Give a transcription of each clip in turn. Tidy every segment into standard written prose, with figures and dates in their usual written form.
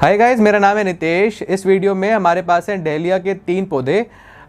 Hi guys, मेरा नाम है नितेश। इस वीडियो में हमारे पास हैं डहेलिया के 3 पौधे।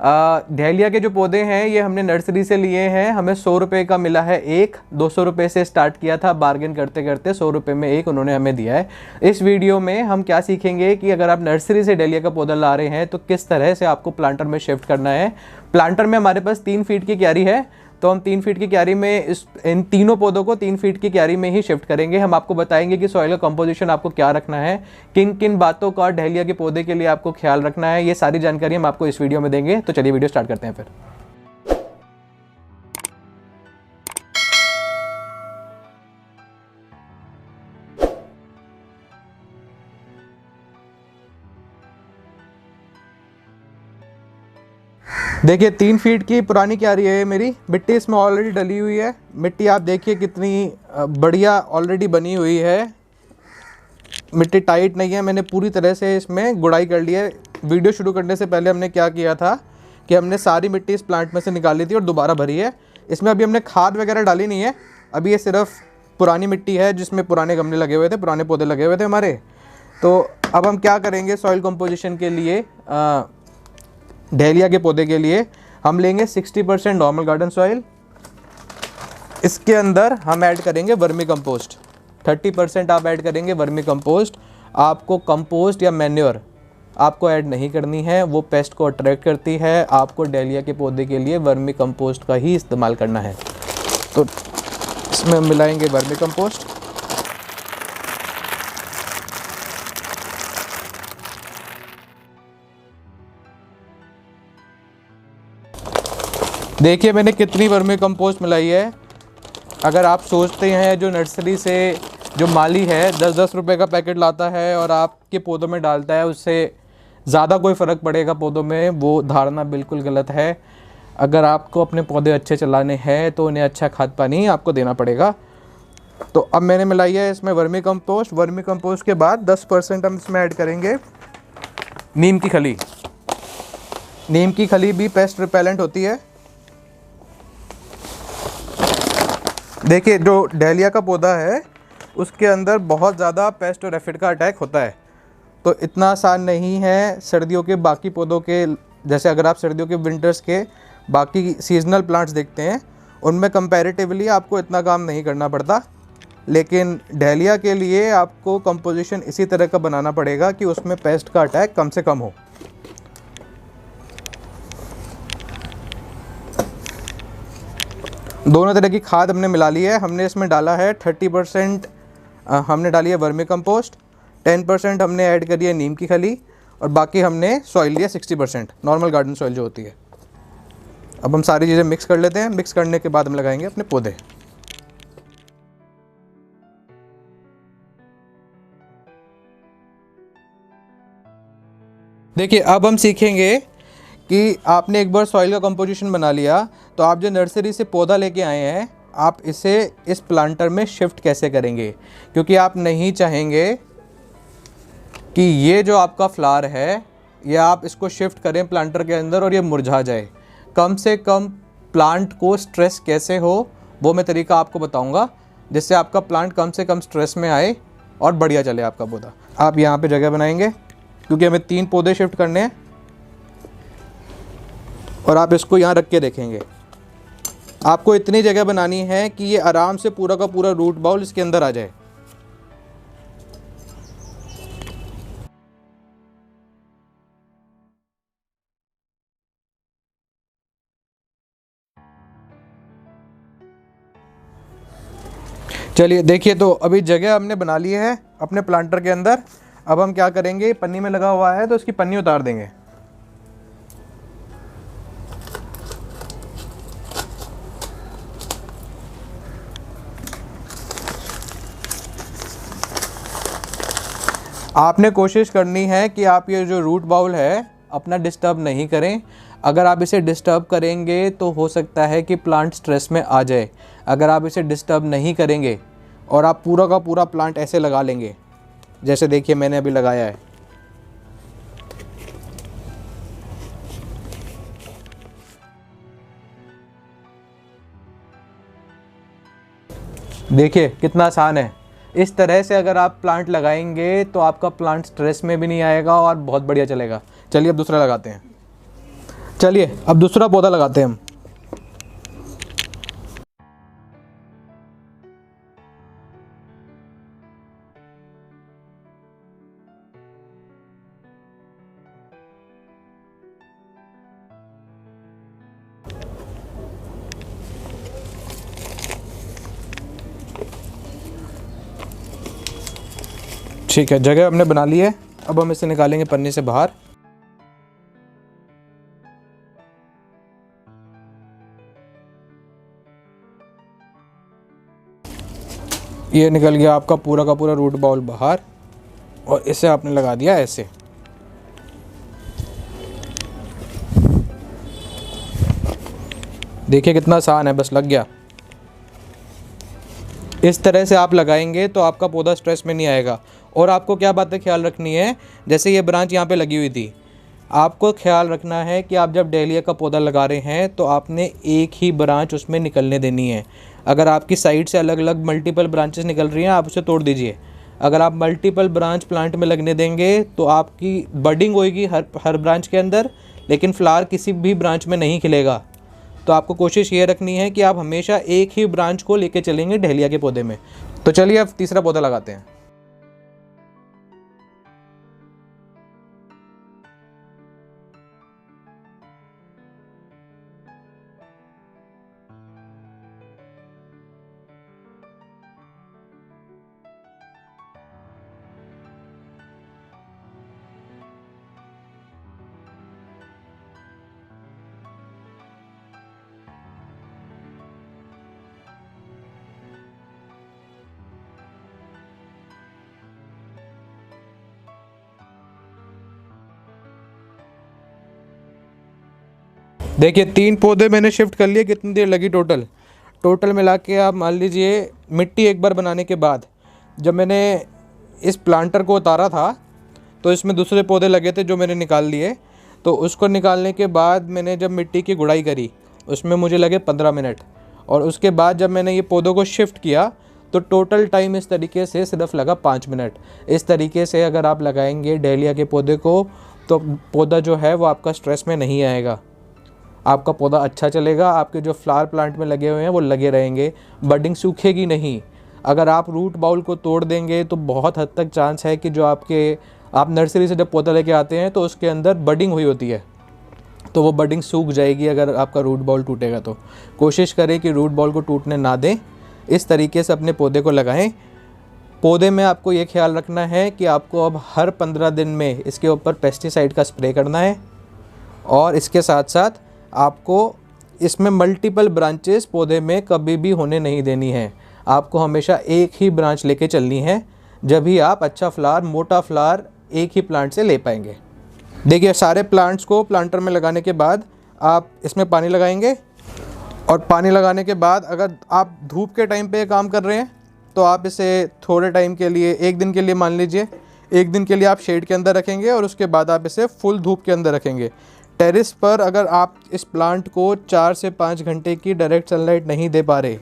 डहेलिया के जो पौधे हैं ये हमने नर्सरी से लिए हैं। हमें 100 रुपये का मिला है एक। 200 रुपये से स्टार्ट किया था, बार्गेन करते करते 100 रुपये में एक उन्होंने हमें दिया है। इस वीडियो में हम क्या सीखेंगे कि अगर आप नर्सरी से डहेलिया का पौधा ला रहे हैं तो किस तरह से आपको प्लांटर में शिफ्ट करना है। प्लांटर में हमारे पास 3 फीट की क्यारी है, तो हम 3 फीट की क्यारी में इन तीनों पौधों को 3 फीट की क्यारी में ही शिफ्ट करेंगे। हम आपको बताएंगे कि सॉइल का कंपोजिशन आपको क्या रखना है, किन किन बातों का डहेलिया के पौधे के लिए आपको ख्याल रखना है। ये सारी जानकारी हम आपको इस वीडियो में देंगे। तो चलिए वीडियो स्टार्ट करते हैं फिर। देखिए 3 फीट की पुरानी क्यारी है मेरी। मिट्टी इसमें ऑलरेडी डली हुई है। मिट्टी आप देखिए कितनी बढ़िया ऑलरेडी बनी हुई है। मिट्टी टाइट नहीं है। मैंने पूरी तरह से इसमें गुड़ाई कर ली है। वीडियो शुरू करने से पहले हमने क्या किया था कि हमने सारी मिट्टी इस प्लांट में से निकाली थी और दोबारा भरी है। इसमें अभी हमने खाद वगैरह डाली नहीं है। अभी ये सिर्फ पुरानी मिट्टी है जिसमें पुराने गमले लगे हुए थे, पुराने पौधे लगे हुए थे हमारे। तो अब हम क्या करेंगे, सॉइल कंपोजिशन के लिए डहेलिया के पौधे के लिए हम लेंगे 60% नॉर्मल गार्डन सॉइल। इसके अंदर हम ऐड करेंगे वर्मी कंपोस्ट। 30% आप ऐड करेंगे वर्मी कंपोस्ट। आपको कंपोस्ट या मैन्योर आपको ऐड नहीं करनी है, वो पेस्ट को अट्रैक्ट करती है। आपको डहेलिया के पौधे के लिए वर्मी कंपोस्ट का ही इस्तेमाल करना है। तो इसमें हम मिलाएंगे वर्मी कंपोस्ट। देखिए मैंने कितनी वर्मी कंपोस्ट मिलाई है। अगर आप सोचते हैं जो नर्सरी से जो माली है 10-10 रुपये का पैकेट लाता है और आपके पौधों में डालता है, उससे ज़्यादा कोई फ़र्क पड़ेगा पौधों में, वो धारणा बिल्कुल गलत है। अगर आपको अपने पौधे अच्छे चलाने हैं तो उन्हें अच्छा खाद पानी आपको देना पड़ेगा। तो अब मैंने मिलाई है इसमें वर्मी कंपोस्ट। वर्मी कंपोस्ट के बाद 10% हम इसमें ऐड करेंगे नीम की खली। नीम की खली भी पेस्ट रिपेलेंट होती है। देखिए जो डहेलिया का पौधा है उसके अंदर बहुत ज़्यादा पेस्ट और एफिड का अटैक होता है, तो इतना आसान नहीं है सर्दियों के बाकी पौधों के जैसे। अगर आप सर्दियों के विंटर्स के बाकी सीजनल प्लांट्स देखते हैं उनमें कंपैरेटिवली आपको इतना काम नहीं करना पड़ता, लेकिन डहेलिया के लिए आपको कंपोजिशन इसी तरह का बनाना पड़ेगा कि उसमें पेस्ट का अटैक कम से कम हो। दोनों तरह की खाद हमने मिला ली है। हमने इसमें डाला है 30% हमने डाली है वर्मी कंपोस्ट, 10% हमने ऐड करी है नीम की खली और बाकी हमने सॉइल लिया 60% नॉर्मल गार्डन सॉइल जो होती है। अब हम सारी चीज़ें मिक्स कर लेते हैं। मिक्स करने के बाद हम लगाएंगे अपने पौधे। देखिए अब हम सीखेंगे कि आपने एक बार सॉइल का कंपोजिशन बना लिया तो आप जो नर्सरी से पौधा लेके आए हैं आप इसे इस प्लांटर में शिफ्ट कैसे करेंगे, क्योंकि आप नहीं चाहेंगे कि ये जो आपका फ्लावर है ये आप इसको शिफ्ट करें प्लांटर के अंदर और ये मुरझा जाए। कम से कम प्लांट को स्ट्रेस कैसे हो वो मैं तरीका आपको बताऊंगा, जिससे आपका प्लांट कम से कम स्ट्रेस में आए और बढ़िया चले आपका पौधा। आप यहाँ पे जगह बनाएंगे क्योंकि हमें 3 पौधे शिफ्ट करने हैं और आप इसको यहाँ रख के देखेंगे। आपको इतनी जगह बनानी है कि ये आराम से पूरा का पूरा रूट बाउल इसके अंदर आ जाए। चलिए देखिए, तो अभी जगह हमने बना ली है अपने प्लांटर के अंदर। अब हम क्या करेंगे, पन्नी में लगा हुआ है तो इसकी पन्नी उतार देंगे। आपने कोशिश करनी है कि आप ये जो रूट बाउल है अपना डिस्टर्ब नहीं करें। अगर आप इसे डिस्टर्ब करेंगे तो हो सकता है कि प्लांट स्ट्रेस में आ जाए। अगर आप इसे डिस्टर्ब नहीं करेंगे और आप पूरा का पूरा प्लांट ऐसे लगा लेंगे जैसे देखिए मैंने अभी लगाया है, देखिए कितना आसान है। इस तरह से अगर आप प्लांट लगाएंगे तो आपका प्लांट स्ट्रेस में भी नहीं आएगा और बहुत बढ़िया चलेगा। चलिए अब दूसरा लगाते हैं। चलिए अब दूसरा पौधा लगाते हैं हम। ठीक है, जगह हमने बना ली है। अब हम इसे निकालेंगे पन्नी से बाहर। ये निकल गया आपका पूरा का पूरा रूट बॉल बाहर और इसे आपने लगा दिया ऐसे। देखिए कितना आसान है, बस लग गया। इस तरह से आप लगाएंगे तो आपका पौधा स्ट्रेस में नहीं आएगा। और आपको क्या बातें ख्याल रखनी है, जैसे ये ब्रांच यहाँ पे लगी हुई थी, आपको ख्याल रखना है कि आप जब डहेलिया का पौधा लगा रहे हैं तो आपने एक ही ब्रांच उसमें निकलने देनी है। अगर आपकी साइड से अलग अलग मल्टीपल ब्रांचेस निकल रही हैं, आप उसे तोड़ दीजिए। अगर आप मल्टीपल ब्रांच प्लांट में लगने देंगे तो आपकी बडिंग होगी हर ब्रांच के अंदर, लेकिन फ्लावर किसी भी ब्रांच में नहीं खिलेगा। तो आपको कोशिश ये रखनी है कि आप हमेशा एक ही ब्रांच को लेके चलेंगे डहेलिया के पौधे में। तो चलिए अब तीसरा पौधा लगाते हैं। देखिए 3 पौधे मैंने शिफ्ट कर लिए। कितनी देर लगी टोटल मिला के आप मान लीजिए। मिट्टी एक बार बनाने के बाद जब मैंने इस प्लांटर को उतारा था तो इसमें दूसरे पौधे लगे थे जो मैंने निकाल लिए। तो उसको निकालने के बाद मैंने जब मिट्टी की गुड़ाई करी उसमें मुझे लगे 15 मिनट। और उसके बाद जब मैंने ये पौधों को शिफ्ट किया तो टोटल टाइम इस तरीके से सिर्फ लगा 5 मिनट। इस तरीके से अगर आप लगाएंगे डहेलिया के पौधे को तो पौधा जो है वो आपका स्ट्रेस में नहीं आएगा, आपका पौधा अच्छा चलेगा। आपके जो फ्लावर प्लांट में लगे हुए हैं वो लगे रहेंगे, बडिंग सूखेगी नहीं। अगर आप रूट बाउल को तोड़ देंगे तो बहुत हद तक चांस है कि जो आप नर्सरी से जब पौधा लेके आते हैं तो उसके अंदर बडिंग हुई होती है तो वो बडिंग सूख जाएगी अगर आपका रूट बॉल टूटेगा। तो कोशिश करें कि रूट बॉल को टूटने ना दें। इस तरीके से अपने पौधे को लगाएं। पौधे में आपको ये ख्याल रखना है कि आपको अब हर 15 दिन में इसके ऊपर पेस्टिसाइड का स्प्रे करना है। और इसके साथ साथ आपको इसमें मल्टीपल ब्रांचेस पौधे में कभी भी होने नहीं देनी है। आपको हमेशा एक ही ब्रांच लेके चलनी है, जब भी आप अच्छा फ्लावर, मोटा फ्लावर एक ही प्लांट से ले पाएंगे। देखिए सारे प्लांट्स को प्लांटर में लगाने के बाद आप इसमें पानी लगाएंगे। और पानी लगाने के बाद अगर आप धूप के टाइम पे काम कर रहे हैं तो आप इसे थोड़े टाइम के लिए, एक दिन के लिए मान लीजिए, एक दिन के लिए आप शेड के अंदर रखेंगे और उसके बाद आप इसे फुल धूप के अंदर रखेंगे। टेरेस पर अगर आप इस प्लांट को 4 से 5 घंटे की डायरेक्ट सनलाइट नहीं दे पा रहे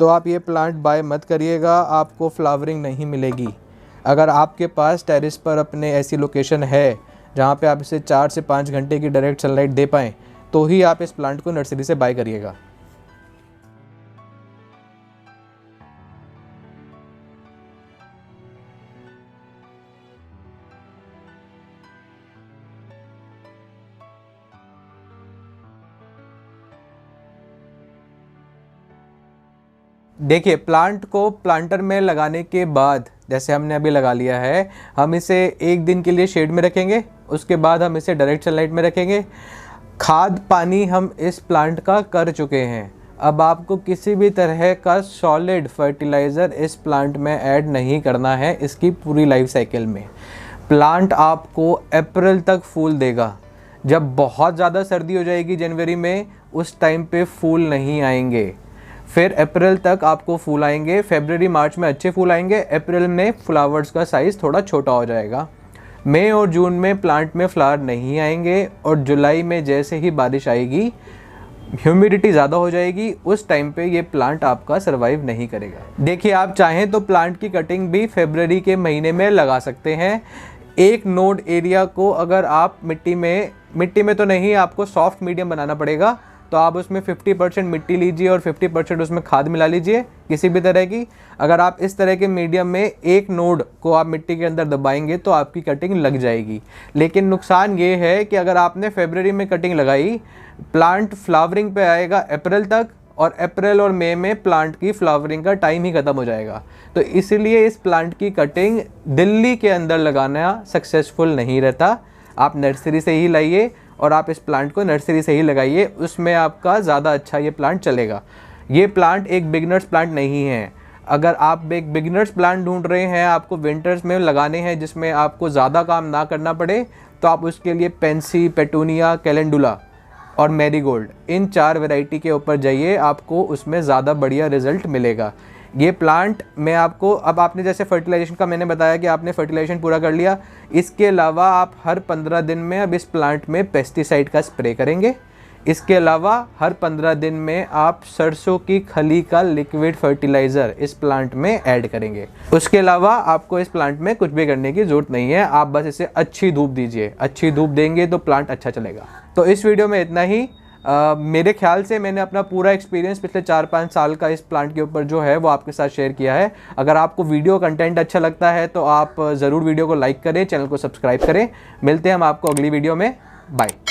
तो आप ये प्लांट बाय मत करिएगा, आपको फ्लावरिंग नहीं मिलेगी। अगर आपके पास टेरेस पर अपने ऐसी लोकेशन है जहाँ पे आप इसे 4 से 5 घंटे की डायरेक्ट सनलाइट दे पाएँ तो ही आप इस प्लांट को नर्सरी से बाय करिएगा। देखिए प्लांट को प्लांटर में लगाने के बाद जैसे हमने अभी लगा लिया है, हम इसे एक दिन के लिए शेड में रखेंगे, उसके बाद हम इसे डायरेक्ट सनलाइट में रखेंगे। खाद पानी हम इस प्लांट का कर चुके हैं। अब आपको किसी भी तरह का सॉलिड फर्टिलाइज़र इस प्लांट में ऐड नहीं करना है इसकी पूरी लाइफ साइकिल में। प्लांट आपको अप्रैल तक फूल देगा। जब बहुत ज़्यादा सर्दी हो जाएगी जनवरी में, उस टाइम पे फूल नहीं आएंगे। फिर अप्रैल तक आपको फूल आएंगे। फरवरी मार्च में अच्छे फूल आएंगे। अप्रैल में फ्लावर्स का साइज़ थोड़ा छोटा हो जाएगा। मई और जून में प्लांट में फ्लावर नहीं आएंगे। और जुलाई में जैसे ही बारिश आएगी ह्यूमिडिटी ज़्यादा हो जाएगी, उस टाइम पे ये प्लांट आपका सर्वाइव नहीं करेगा। देखिए, आप चाहें तो प्लांट की कटिंग भी फरवरी के महीने में लगा सकते हैं। एक नोड एरिया को अगर आप मिट्टी में तो नहीं, आपको सॉफ्ट मीडियम बनाना पड़ेगा, तो आप उसमें 50% मिट्टी लीजिए और 50% उसमें खाद मिला लीजिए किसी भी तरह की। अगर आप इस तरह के मीडियम में एक नोड को आप मिट्टी के अंदर दबाएंगे तो आपकी कटिंग लग जाएगी। लेकिन नुकसान ये है कि अगर आपने फरवरी में कटिंग लगाई, प्लांट फ्लावरिंग पे आएगा अप्रैल तक, और अप्रैल और मई में प्लांट की फ्लावरिंग का टाइम ही ख़त्म हो जाएगा। तो इसलिए इस प्लांट की कटिंग दिल्ली के अंदर लगाना सक्सेसफुल नहीं रहता। आप नर्सरी से ही लाइए और आप इस प्लांट को नर्सरी से ही लगाइए, उसमें आपका ज़्यादा अच्छा ये प्लांट चलेगा। ये प्लांट एक बिगनर्स प्लांट नहीं है। अगर आप एक बिगनर्स प्लांट ढूंढ रहे हैं, आपको विंटर्स में लगाने हैं जिसमें आपको ज़्यादा काम ना करना पड़े, तो आप उसके लिए पेंसी, पेटूनिया, कैलेंडुला और मैरीगोल्ड, इन 4 वैरायटी के ऊपर जाइए, आपको उसमें ज़्यादा बढ़िया रिजल्ट मिलेगा। ये प्लांट मैं आपको, अब आपने जैसे फर्टिलाइजेशन का मैंने बताया कि आपने फर्टिलाइजेशन पूरा कर लिया, इसके अलावा आप हर 15 दिन में अब इस प्लांट में पेस्टिसाइड का स्प्रे करेंगे। इसके अलावा हर 15 दिन में आप सरसों की खली का लिक्विड फर्टिलाइज़र इस प्लांट में ऐड करेंगे। उसके अलावा आपको इस प्लांट में कुछ भी करने की ज़रूरत नहीं है, आप बस इसे अच्छी धूप दीजिए। अच्छी धूप देंगे तो प्लांट अच्छा चलेगा। तो इस वीडियो में इतना ही। मेरे ख्याल से मैंने अपना पूरा एक्सपीरियंस पिछले 4-5 साल का इस प्लांट के ऊपर जो है वो आपके साथ शेयर किया है। अगर आपको वीडियो कंटेंट अच्छा लगता है तो आप ज़रूर वीडियो को लाइक करें, चैनल को सब्सक्राइब करें। मिलते हैं हम आपको अगली वीडियो में। बाय।